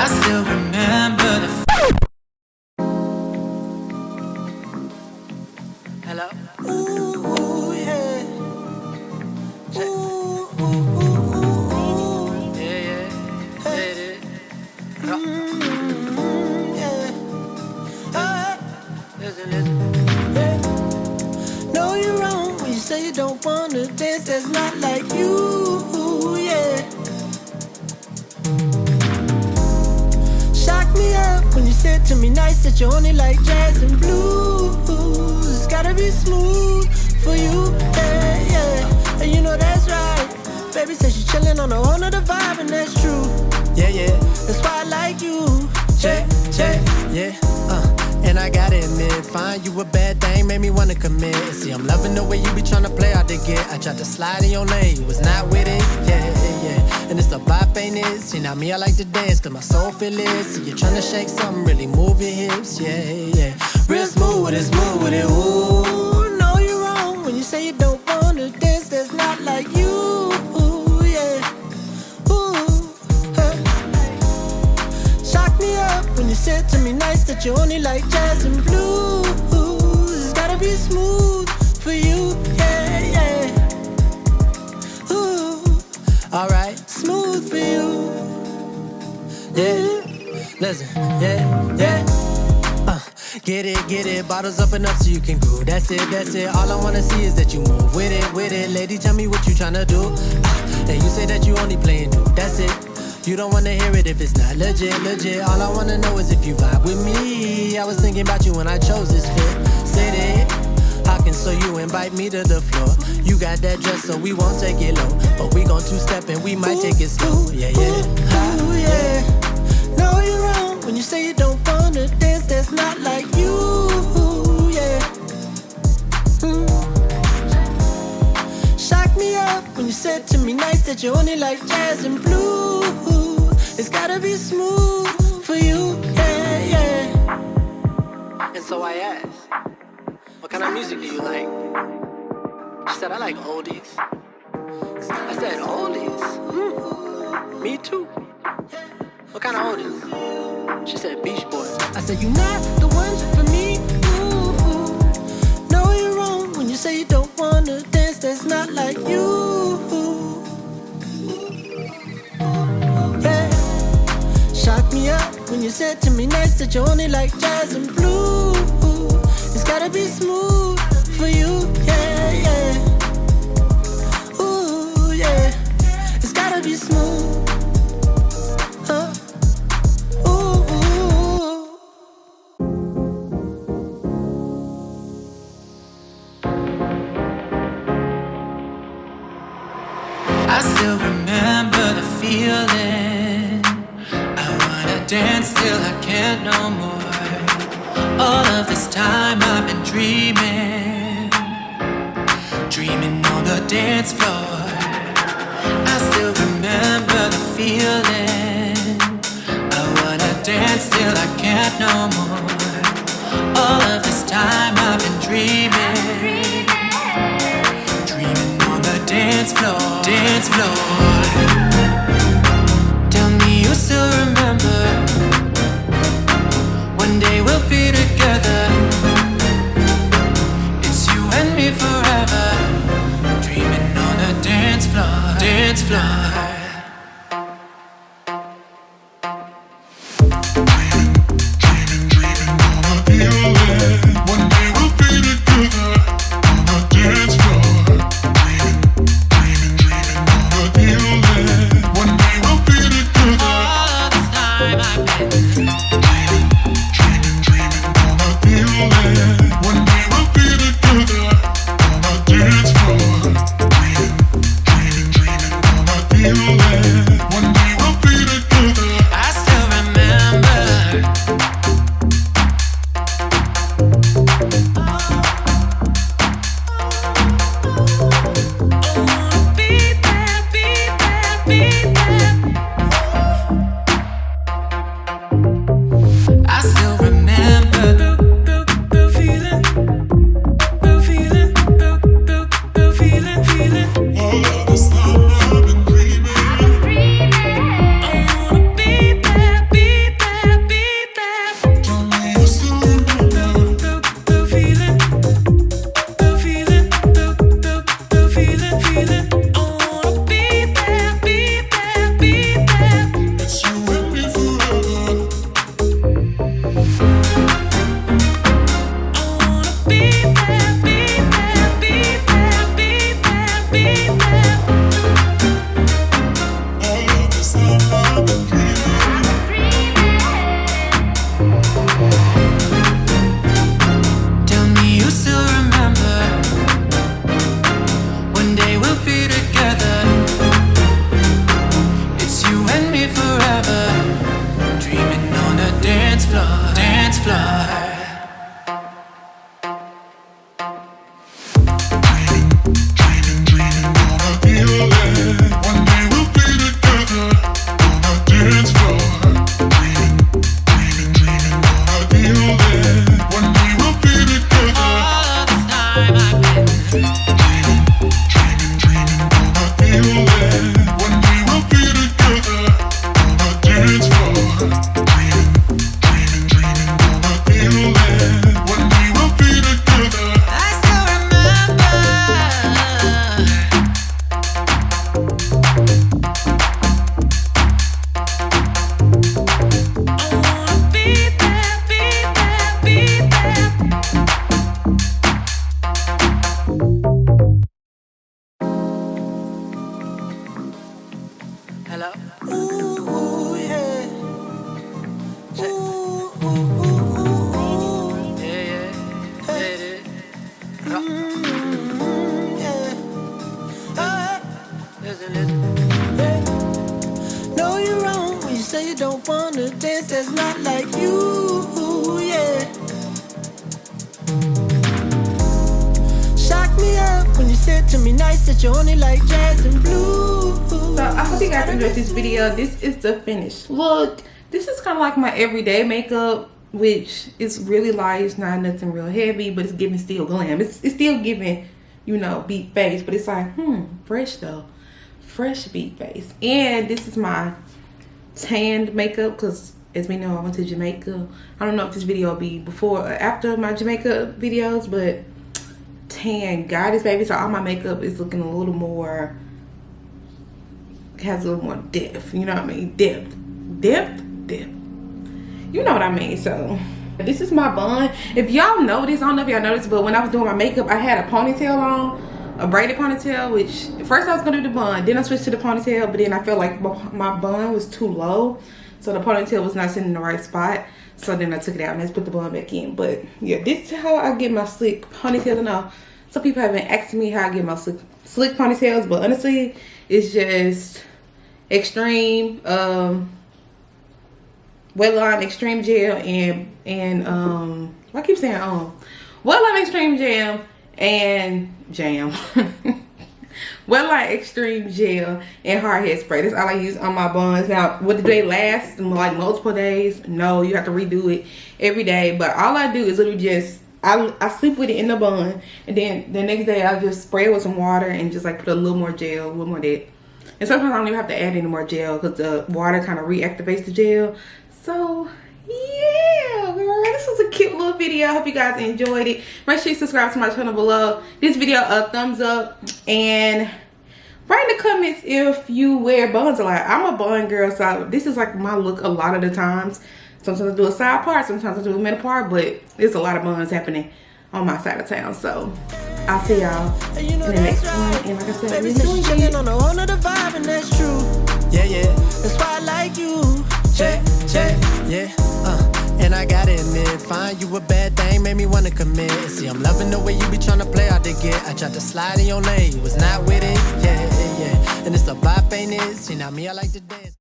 I still remember the hello? Ooh, yeah. Ooh, ooh, ooh. Yeah, it is. Yeah. Listen. Yeah. No, you're wrong when you say you don't wanna dance. That's not like you, yeah. Shock me up when you said to me nice that you only like jazz and blues. It's gotta be smooth for you, yeah, yeah. And you know that's right. Baby says she's chillin' on a whole nother vibe, and that's true. Yeah, yeah. That's why I like you. Check, yeah. And I gotta admit, find you a bad thing, made me wanna commit. See, I'm loving the way you be tryna play out the get. I tried to slide in your lane, you was not with it, yeah. And it's a bop, ain't it? See, now me, I like to dance, cause my soul feel it. See, you're tryna shake something, really move your hips, yeah. Real smooth with it, ooh. No, you're wrong when you say you don't wanna dance, that's not like you, yeah. Shock me up when you said to me nice that you only like jazz and blues. It's gotta be smooth for you, yeah. Ooh, alright, smooth for you, yeah. Listen, yeah. Get it, bottles up and up so you can groove. That's it. All I wanna see is that you move with it. Lady, tell me what you tryna do. And you say that you only playing dude. That's it. You don't wanna hear it if it's not legit. All I wanna know is if you vibe with me. I was thinking about you when I chose this fit. Said it, hawking so you invite me to the floor. You got that dress so we won't take it low, but we gon' two-step and we might take it slow. Yeah. Ooh, yeah. No, you're wrong when you say you don't wanna dance. That's not like you, yeah. Shock me up when you said to me nice that you only like jazz and blues. It's gotta be smooth for you, yeah. And so I asked, what kind of music do you like? She said, I like oldies. I said, oldies? Me too. What kind of oldies? She said, Beach Boys. I said, you're not the one for me, ooh. No, you're wrong when you say you don't wanna dance. That's not like you, yeah. Shock me up when you said to me nice that you only like jazz and blues. It's gotta be smooth for you, yeah. Ooh, yeah. It's gotta be smooth. I still remember the feeling. I wanna dance till I can't no more. All of this time I've been dreaming on the dance floor. I still remember the feeling. I wanna dance till I can't no more. All of this time I've been dreaming on the dance floor. Tell me you still remember. One day we'll be together. It's you and me forever. Dreaming on the dance floor. You Hello? Ooh, yeah. Check. Ooh, ooh, ooh, ooh. Yeah, it is. Rock. Yeah. Listen. No, you're wrong when you say you don't wanna dance. That's not like you, yeah. Shock me up when you said to me nice that you only like jazz and blues. So I hope you guys enjoyed this video. This is the finished look. This is kind of like my everyday makeup, which is really light. It's not nothing real heavy, but it's giving still glam. It's still giving, you know, beat face, but it's like, fresh though. Fresh beat face. And this is my tanned makeup because, as we know, I went to Jamaica. I don't know if this video will be before or after my Jamaica videos, but tan goddess baby. So all my makeup is looking a little more, has a little more depth, you know what I mean? Depth. You know what I mean? So this is my bun. If y'all notice, I don't know if y'all noticed, but when I was doing my makeup, I had a ponytail on, a braided ponytail, which first I was gonna do the bun, then I switched to the ponytail, but then I felt like my bun was too low, so the ponytail was not sitting in the right spot. So then I took it out and let's put the bun back in. But yeah, this is how I get my slick ponytails. Now, some people have been asking me how I get my slick ponytails, but honestly, it's just extreme Wetline extreme gel and I keep saying Wetline extreme gel and jam. Wetline extreme gel and hard head spray. That's all I use on my buns. Now, what do they last like multiple days? No, you have to redo it every day. But all I do is literally just I sleep with it in the bun, and then the next day I just spray it with some water and just like put a little more gel, a little more that. And sometimes I don't even have to add any more gel because the water kind of reactivates the gel. So yeah, girl, this was a cute little video. I hope you guys enjoyed it. Make sure you subscribe to my channel below. This video a thumbs up, and write in the comments if you wear buns a lot. I'm a bun girl, so this is like my look a lot of the times. Sometimes I do a side part, sometimes I do a middle part, but there's a lot of buns happening on my side of town. So I'll see y'all in the next one. And like I said, Baby, really said she chillin' on the whole of the vibe, and that's true. Yeah. That's why I like you. Check, yeah. And I gotta admit, find you a bad thing made me wanna commit. See, I'm loving the way you be tryna play hard to get. I tried to slide in your lane, you was not with it. Yeah. And it's a bop, ain't it? See, now me, I like to dance.